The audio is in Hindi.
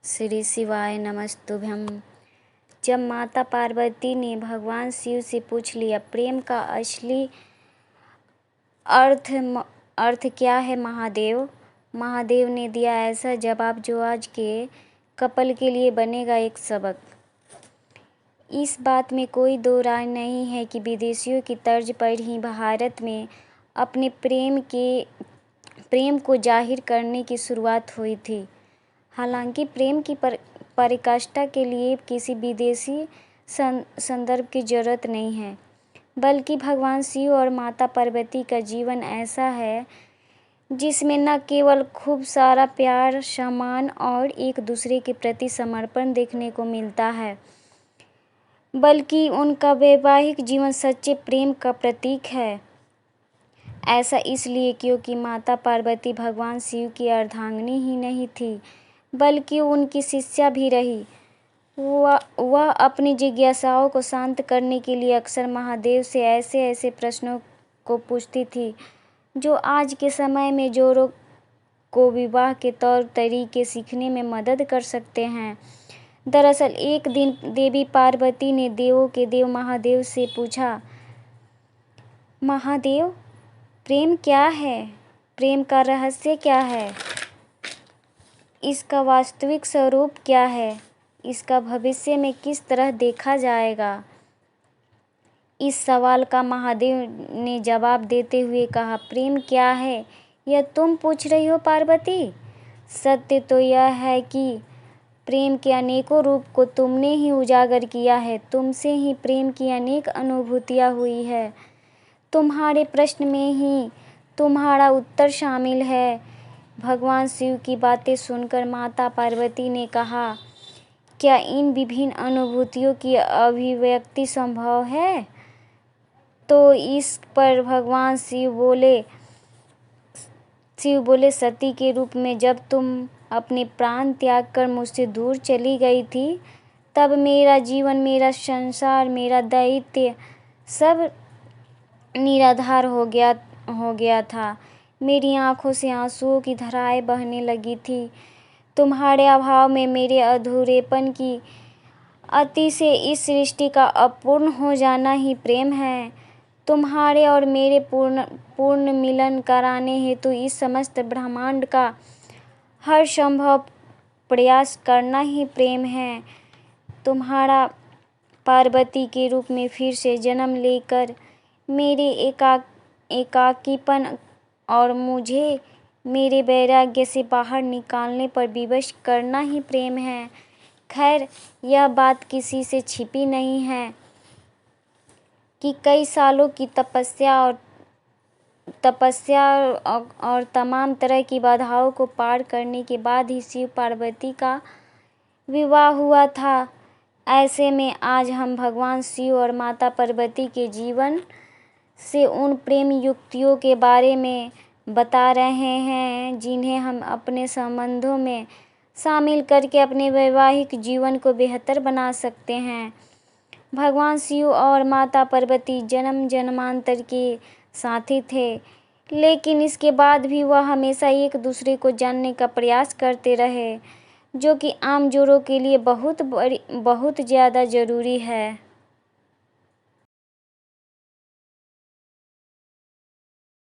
श्री शिवाय नमस्तुभ्यं। जब माता पार्वती ने भगवान शिव से पूछ लिया प्रेम का असली अर्थ क्या है महादेव ने दिया ऐसा जवाब जो आज के कपल के लिए बनेगा एक सबक। इस बात में कोई दो राय नहीं है कि विदेशियों की तर्ज पर ही भारत में अपने प्रेम को जाहिर करने की शुरुआत हुई थी। हालांकि प्रेम की पराकाष्ठा के लिए किसी विदेशी संदर्भ की जरूरत नहीं है, बल्कि भगवान शिव और माता पार्वती का जीवन ऐसा है जिसमें न केवल खूब सारा प्यार, सम्मान और एक दूसरे के प्रति समर्पण देखने को मिलता है, बल्कि उनका वैवाहिक जीवन सच्चे प्रेम का प्रतीक है। ऐसा इसलिए क्योंकि माता पार्वती भगवान शिव की अर्धांगिनी ही नहीं थी, बल्कि उनकी शिष्या भी रही। वह अपनी जिज्ञासाओं को शांत करने के लिए अक्सर महादेव से ऐसे प्रश्नों को पूछती थी जो आज के समय में जोड़ों को विवाह के तौर तरीके सीखने में मदद कर सकते हैं। दरअसल एक दिन देवी पार्वती ने देवों के देव महादेव से पूछा, महादेव, प्रेम क्या है? प्रेम का रहस्य क्या है? इसका वास्तविक स्वरूप क्या है? इसका भविष्य में किस तरह देखा जाएगा? इस सवाल का महादेव ने जवाब देते हुए कहा, प्रेम क्या है यह तुम पूछ रही हो पार्वती? सत्य तो यह है कि प्रेम के अनेकों रूप को तुमने ही उजागर किया है। तुमसे ही प्रेम की अनेक अनुभूतियाँ हुई है। तुम्हारे प्रश्न में ही तुम्हारा उत्तर शामिल है। भगवान शिव की बातें सुनकर माता पार्वती ने कहा, क्या इन विभिन्न अनुभूतियों की अभिव्यक्ति संभव है? तो इस पर भगवान शिव बोले, सती के रूप में जब तुम अपने प्राण त्याग कर मुझसे दूर चली गई थी, तब मेरा जीवन, मेरा संसार, मेरा दैत्य सब निराधार हो गया था। मेरी आंखों से आंसुओं की धाराएं बहने लगी थी। तुम्हारे अभाव में मेरे अधूरेपन की अति से इस सृष्टि का अपूर्ण हो जाना ही प्रेम है। तुम्हारे और मेरे पूर्ण मिलन कराने हेतु इस समस्त ब्रह्मांड का हर संभव प्रयास करना ही प्रेम है। तुम्हारा पार्वती के रूप में फिर से जन्म लेकर मेरे एकाकीपन और मुझे मेरे वैराग्य से बाहर निकालने पर विवश करना ही प्रेम है। खैर, यह बात किसी से छिपी नहीं है कि कई सालों की तपस्या और तमाम तरह की बाधाओं को पार करने के बाद ही शिव पार्वती का विवाह हुआ था। ऐसे में आज हम भगवान शिव और माता पार्वती के जीवन से उन प्रेम युक्तियों के बारे में बता रहे हैं जिन्हें हम अपने संबंधों में शामिल करके अपने वैवाहिक जीवन को बेहतर बना सकते हैं। भगवान शिव और माता पार्वती जन्म जन्मांतर के साथी थे, लेकिन इसके बाद भी वह हमेशा एक दूसरे को जानने का प्रयास करते रहे, जो कि आम जोड़ों के लिए बहुत ज़्यादा जरूरी है।